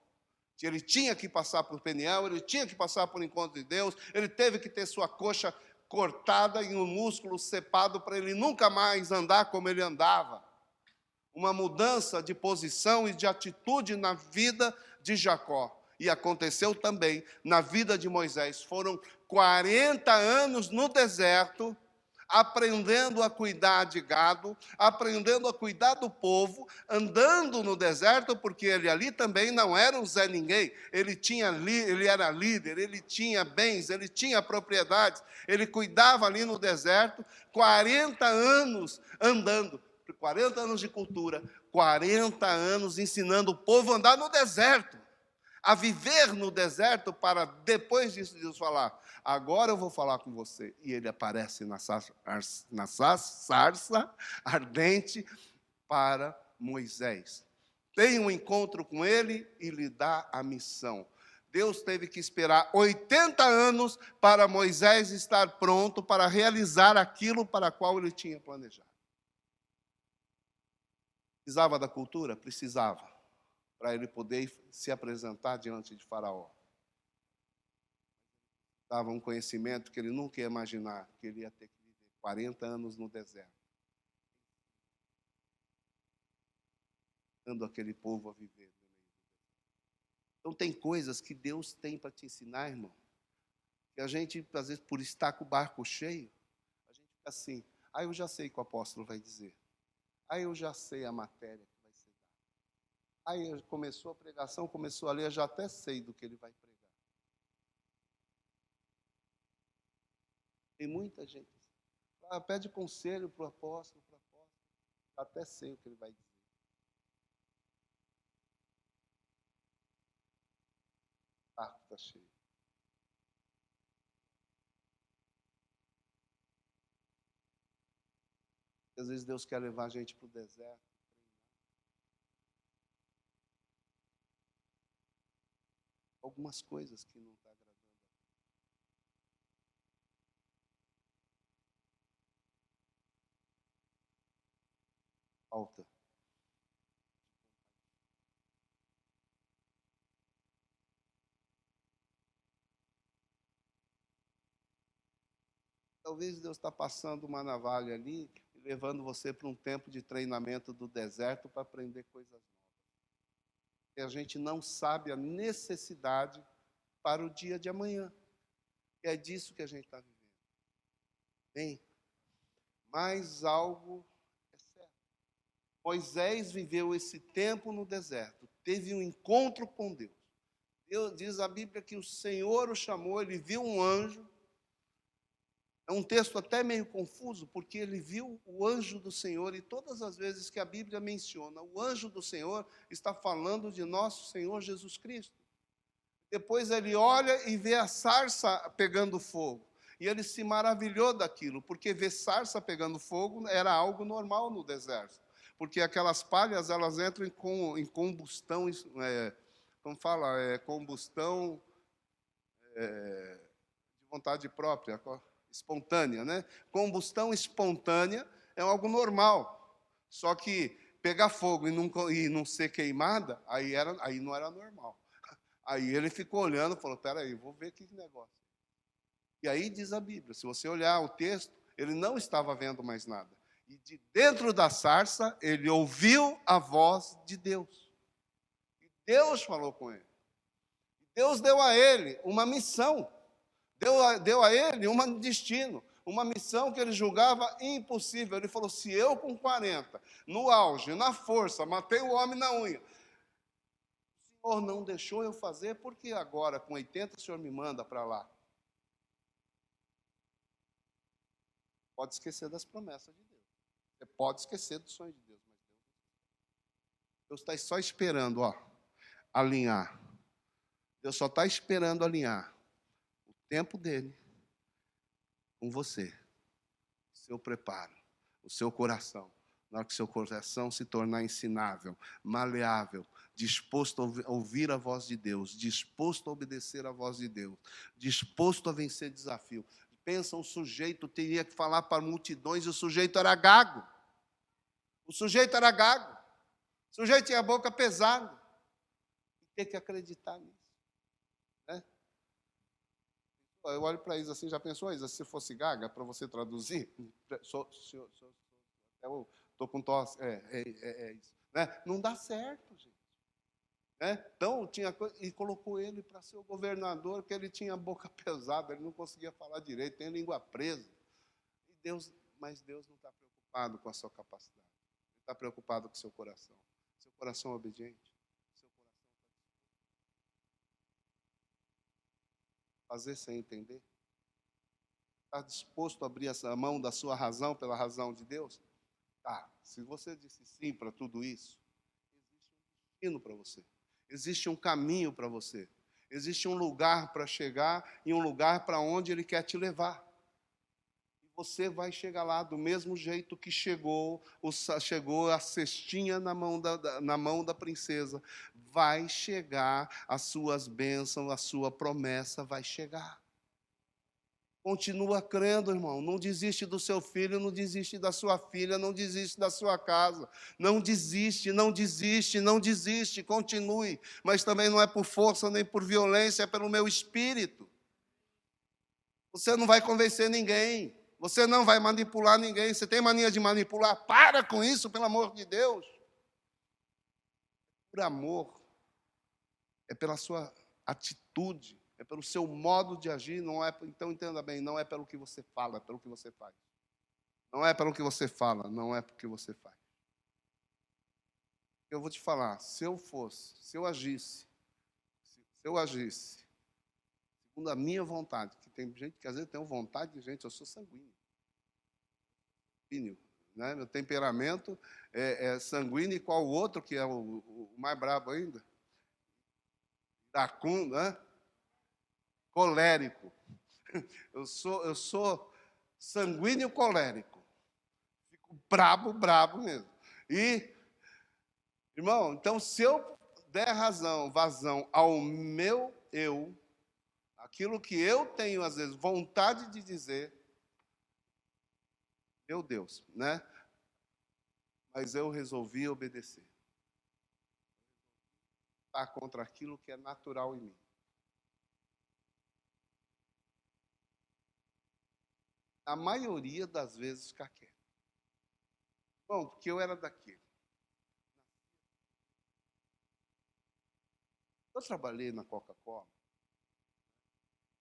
Ele tinha que passar por Peniel, ele tinha que passar por encontro de Deus, ele teve que ter sua coxa cortada e um músculo cepado para ele nunca mais andar como ele andava. Uma mudança de posição e de atitude na vida de Jacó. E aconteceu também na vida de Moisés. Foram 40 anos no deserto, aprendendo a cuidar de gado, aprendendo a cuidar do povo, andando no deserto, porque ele ali também não era um Zé Ninguém, ele era líder, ele tinha bens, ele tinha propriedades, ele cuidava ali no deserto, 40 anos andando, 40 anos de cultura, 40 anos ensinando o povo a andar no deserto, a viver no deserto, para depois disso Deus falar, agora eu vou falar com você. E ele aparece na sarça ardente para Moisés. Tem um encontro com ele e lhe dá a missão. Deus teve que esperar 80 anos para Moisés estar pronto para realizar aquilo para qual ele tinha planejado. Precisava da cultura? Precisava. Para ele poder se apresentar diante de Faraó. Dava um conhecimento que ele nunca ia imaginar, que ele ia ter que viver 40 anos no deserto. Dando aquele povo a viver. Então tem coisas que Deus tem para te ensinar, irmão. Que a gente, às vezes, por estar com o barco cheio, a gente fica assim, eu já sei o que o apóstolo vai dizer. Eu já sei a matéria. Aí começou a pregação, começou a ler, eu já até sei do que ele vai pregar. Tem muita gente assim. Pede conselho para o apóstolo, até sei o que ele vai dizer. O barco está cheio. Às vezes Deus quer levar a gente para o deserto. Algumas coisas que não estão agradando. Falta. Talvez Deus está passando uma navalha ali e levando você para um tempo de treinamento do deserto para aprender coisas novas. E a gente não sabe a necessidade para o dia de amanhã. E é disso que a gente está vivendo. Bem, mas algo é certo. Moisés viveu esse tempo no deserto, teve um encontro com Deus. Diz a Bíblia que o Senhor o chamou, ele viu um anjo. É um texto até meio confuso, porque ele viu o anjo do Senhor, e todas as vezes que a Bíblia menciona o anjo do Senhor, está falando de nosso Senhor Jesus Cristo. Depois ele olha e vê a sarça pegando fogo. E ele se maravilhou daquilo, porque ver sarça pegando fogo era algo normal no deserto. Porque aquelas palhas, elas entram em combustão, como fala, combustão de vontade própria, espontânea, né? Combustão espontânea é algo normal. Só que pegar fogo e não ser queimada, aí não era normal. Aí ele ficou olhando e falou, peraí, vou ver que negócio. E aí diz a Bíblia, se você olhar o texto, ele não estava vendo mais nada. E de dentro da sarça, ele ouviu a voz de Deus. E Deus falou com ele. Deus deu a ele uma missão. Deu a ele um destino. Uma missão que ele julgava impossível. Ele falou, se eu com 40, no auge, na força, matei o homem na unha, o Senhor não deixou eu fazer, por que agora, com 80, o Senhor me manda para lá? Pode esquecer das promessas de Deus. Você pode esquecer dos sonhos de Deus, mas Deus está só esperando, alinhar. Deus só está esperando alinhar o tempo dele com você, o seu preparo, o seu coração. Na hora que seu coração se tornar ensinável, maleável, disposto a ouvir a voz de Deus, disposto a obedecer a voz de Deus, disposto a vencer desafio. Pensa, um sujeito teria que falar para multidões, e o sujeito era gago. O sujeito era gago. O sujeito tinha a boca pesada. E tem que acreditar nisso. Né? Eu olho para Isa assim, já pensou, Isa, se fosse gaga, para você traduzir? Eu estou com tosse. É isso. Né? Não dá certo, gente. Né? Então, e colocou ele para ser o governador, porque ele tinha a boca pesada, ele não conseguia falar direito, tem a língua presa. Mas Deus não está preocupado com a sua capacidade. Ele está preocupado com o seu coração. Seu coração é obediente. Seu coração fazer sem entender. Está disposto a abrir a mão da sua razão pela razão de Deus? Tá. Se você disse sim para tudo isso, existe um destino para você. Existe um caminho para você. Existe um lugar para chegar e um lugar para onde Ele quer te levar. E você vai chegar lá do mesmo jeito que chegou a cestinha na mão da princesa. Vai chegar as suas bênçãos, a sua promessa vai chegar. Continua crendo, irmão. Não desiste do seu filho, não desiste da sua filha, não desiste da sua casa. Não desiste, não desiste, não desiste. Continue. Mas também não é por força nem por violência, é pelo meu espírito. Você não vai convencer ninguém. Você não vai manipular ninguém. Você tem mania de manipular? Para com isso, pelo amor de Deus. Por amor. É pela sua atitude. É pelo seu modo de agir, não é, então entenda bem, não é pelo que você fala, é pelo que você faz. Não é pelo que você fala, não é pelo que você faz. Eu vou te falar, se eu agisse, segundo a minha vontade, que tem gente que às vezes tem vontade de gente, eu sou sanguíneo. Né? Meu temperamento é sanguíneo, e qual o outro que é o mais brabo ainda? Iracundo, né? Colérico. Eu sou sanguíneo colérico. Fico brabo mesmo. E, irmão, então se eu der vazão ao meu eu, aquilo que eu tenho, às vezes, vontade de dizer, meu Deus, né? Mas eu resolvi obedecer. Tá contra aquilo que é natural em mim. A maioria das vezes ficar quieto. Bom, porque eu era daquele. Eu trabalhei na Coca-Cola.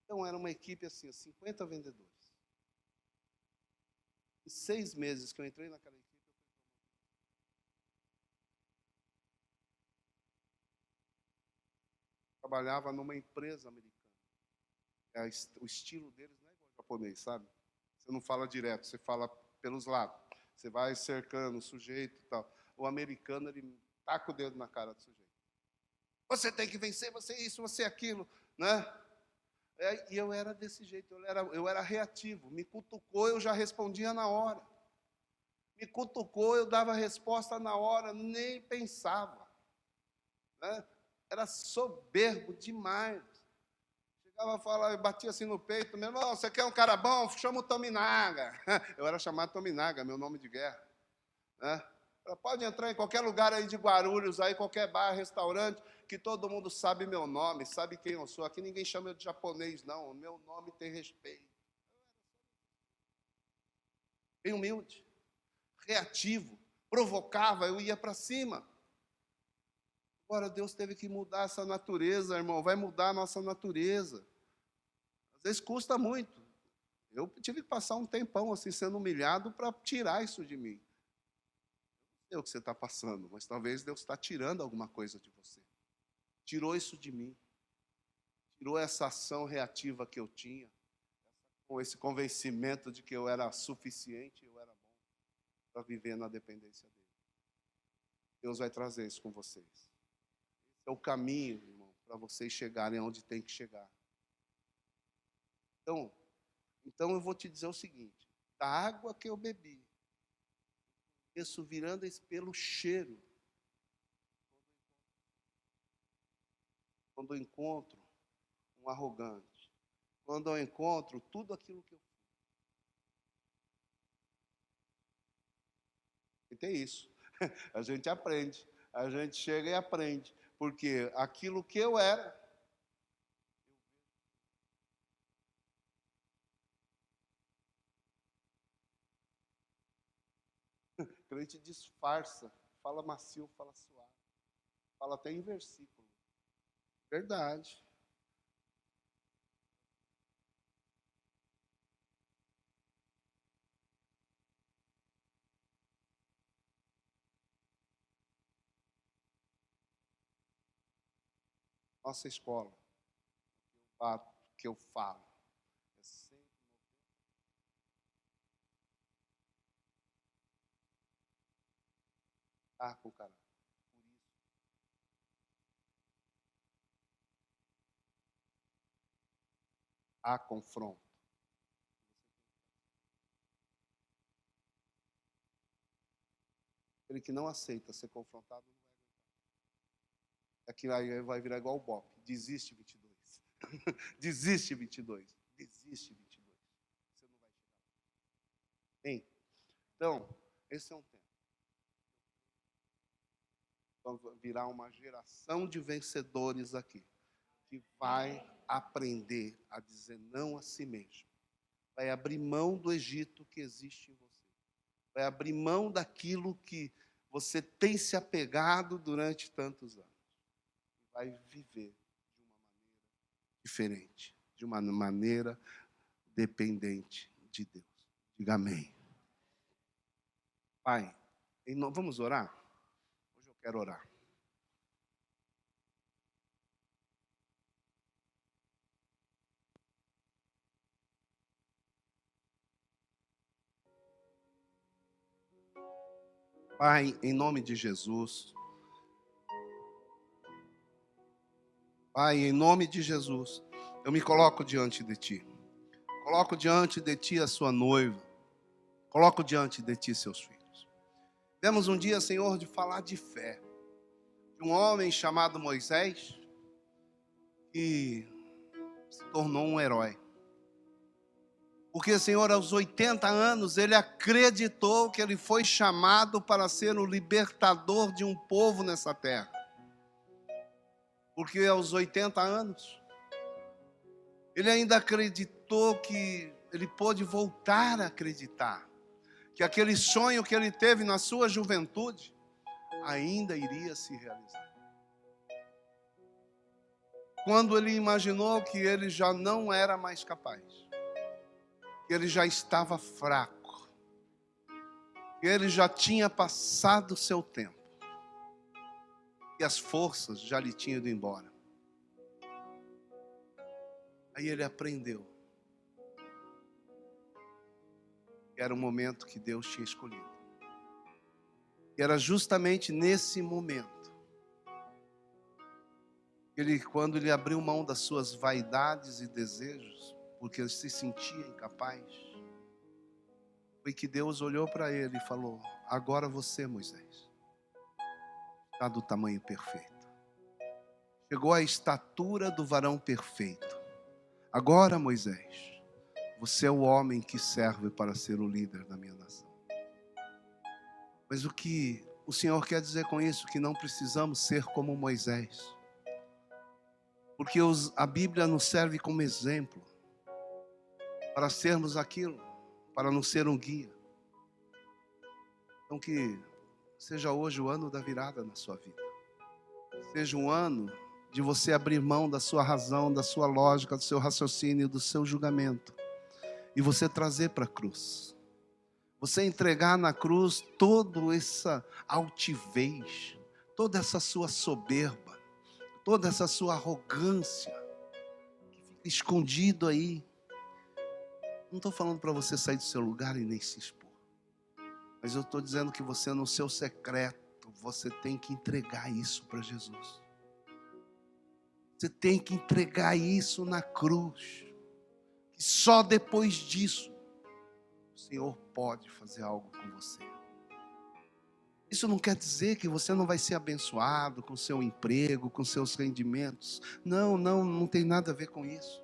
Então era uma equipe assim, 50 vendedores. Em 6 meses que eu entrei naquela equipe, eu trabalhava numa empresa americana. O estilo deles não é igual ao japonês, sabe? Você não fala direto, você fala pelos lados. Você vai cercando o sujeito e tal. O americano, ele taca o dedo na cara do sujeito. Você tem que vencer, você isso, você aquilo, né? E eu era desse jeito, eu era reativo. Me cutucou, eu já respondia na hora. Me cutucou, eu dava resposta na hora, nem pensava. Né? Era soberbo demais. Chegava a falar, eu batia assim no peito, meu irmão, você quer um cara bom? Chama o Tominaga. Eu era chamado Tominaga, meu nome de guerra. Né? Pode entrar em qualquer lugar aí de Guarulhos, aí, qualquer bar, restaurante, que todo mundo sabe meu nome, sabe quem eu sou. Aqui ninguém chama eu de japonês, não. O meu nome tem respeito. Bem humilde, reativo, provocava, eu ia para cima. Agora Deus teve que mudar essa natureza, irmão. Vai mudar a nossa natureza. Às vezes custa muito. Eu tive que passar um tempão assim, sendo humilhado, para tirar isso de mim. Não sei o que você está passando, mas talvez Deus está tirando alguma coisa de você. Tirou isso de mim. Tirou essa ação reativa que eu tinha, com esse convencimento de que eu era suficiente, eu era bom para viver na dependência dele. Deus vai trazer isso com vocês. Esse é o caminho, irmão, para vocês chegarem onde tem que chegar. Então eu vou te dizer o seguinte: da água que eu bebi, isso virando pelo cheiro. Quando eu encontro um arrogante, quando eu encontro tudo aquilo que eu fui. E tem isso. A gente aprende, a gente chega e aprende, porque aquilo que eu era, o crente disfarça, fala macio, fala suave, fala até em versículo. Verdade. Nossa escola, que eu falo, é sempre com o caráter. Por isso, há confronto. Aquele que não aceita ser confrontado não vai aguentar. Aquilo aí vai virar igual o Bob. Desiste 22. Desiste 22. Desiste 22. Você não vai chegar lá. Bem, então, esse é um tempo. Vamos virar uma geração de vencedores aqui, que vai aprender a dizer não a si mesmo. Vai abrir mão do Egito que existe em você. Vai abrir mão daquilo que você tem se apegado durante tantos anos. Vai viver de uma maneira diferente, de uma maneira dependente de Deus. Diga amém. Pai, vamos orar? Hoje eu quero orar. Pai, em nome de Jesus. Pai, em nome de Jesus, eu me coloco diante de Ti. Coloco diante de Ti a sua noiva. Coloco diante de Ti seus filhos. Temos um dia, Senhor, de falar de fé. De um homem chamado Moisés, que se tornou um herói. Porque, Senhor, aos 80 anos, ele acreditou que ele foi chamado para ser o libertador de um povo nessa terra. Porque aos 80 anos, ele ainda acreditou que ele pôde voltar a acreditar. Que aquele sonho que ele teve na sua juventude ainda iria se realizar. Quando ele imaginou que ele já não era mais capaz, que ele já estava fraco, que ele já tinha passado o seu tempo, que as forças já lhe tinham ido embora. Aí ele aprendeu que era o momento que Deus tinha escolhido. E era justamente nesse momento, quando ele abriu mão das suas vaidades e desejos, porque ele se sentia incapaz, foi que Deus olhou para ele e falou: agora você, Moisés, está do tamanho perfeito. Chegou à estatura do varão perfeito. Agora, Moisés, você é o homem que serve para ser o líder da minha nação. Mas o que o Senhor quer dizer com isso? Que não precisamos ser como Moisés. Porque a Bíblia nos serve como exemplo para sermos aquilo, para não ser um guia. Então que seja hoje o ano da virada na sua vida. Seja um ano de você abrir mão da sua razão, da sua lógica, do seu raciocínio, do seu julgamento. E você trazer para a cruz. Você entregar na cruz toda essa altivez, toda essa sua soberba, toda essa sua arrogância, que fica escondido aí. Não estou falando para você sair do seu lugar e nem se expor. Mas eu estou dizendo que você, no seu secreto, você tem que entregar isso para Jesus. Você tem que entregar isso na cruz. E só depois disso, o Senhor pode fazer algo com você. Isso não quer dizer que você não vai ser abençoado com seu emprego, com seus rendimentos. Não tem nada a ver com isso.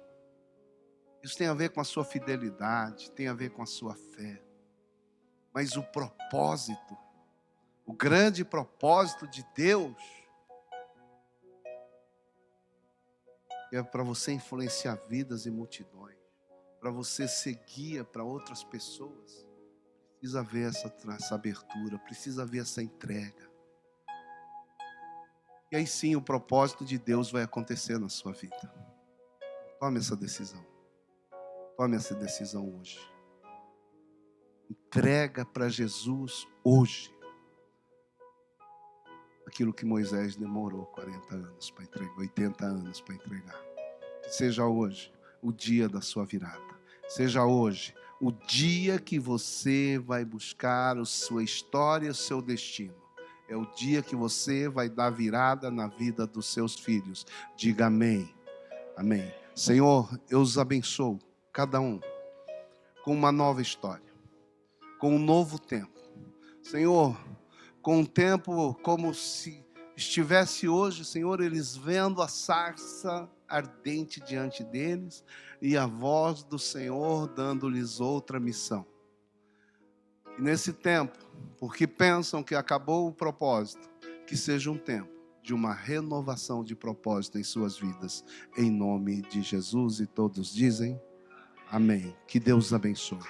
Isso tem a ver com a sua fidelidade, tem a ver com a sua fé. Mas o propósito, o grande propósito de Deus, é para você influenciar vidas e multidões, para você ser guia para outras pessoas. Precisa haver essa abertura, precisa haver essa entrega. E aí sim o propósito de Deus vai acontecer na sua vida. Tome essa decisão. Tome essa decisão hoje. Entrega para Jesus hoje aquilo que Moisés demorou 40 anos para entregar, 80 anos para entregar. Que seja hoje o dia da sua virada. Seja hoje o dia que você vai buscar a sua história, o seu destino. É o dia que você vai dar virada na vida dos seus filhos. Diga amém. Amém. Senhor, eu os abençoo, cada um, com uma nova história, com um novo tempo. Senhor, com um tempo como se estivesse hoje, Senhor, eles vendo a sarça ardente diante deles e a voz do Senhor dando-lhes outra missão. E nesse tempo, porque pensam que acabou o propósito, que seja um tempo de uma renovação de propósito em suas vidas, em nome de Jesus. E todos dizem amém. Que Deus abençoe.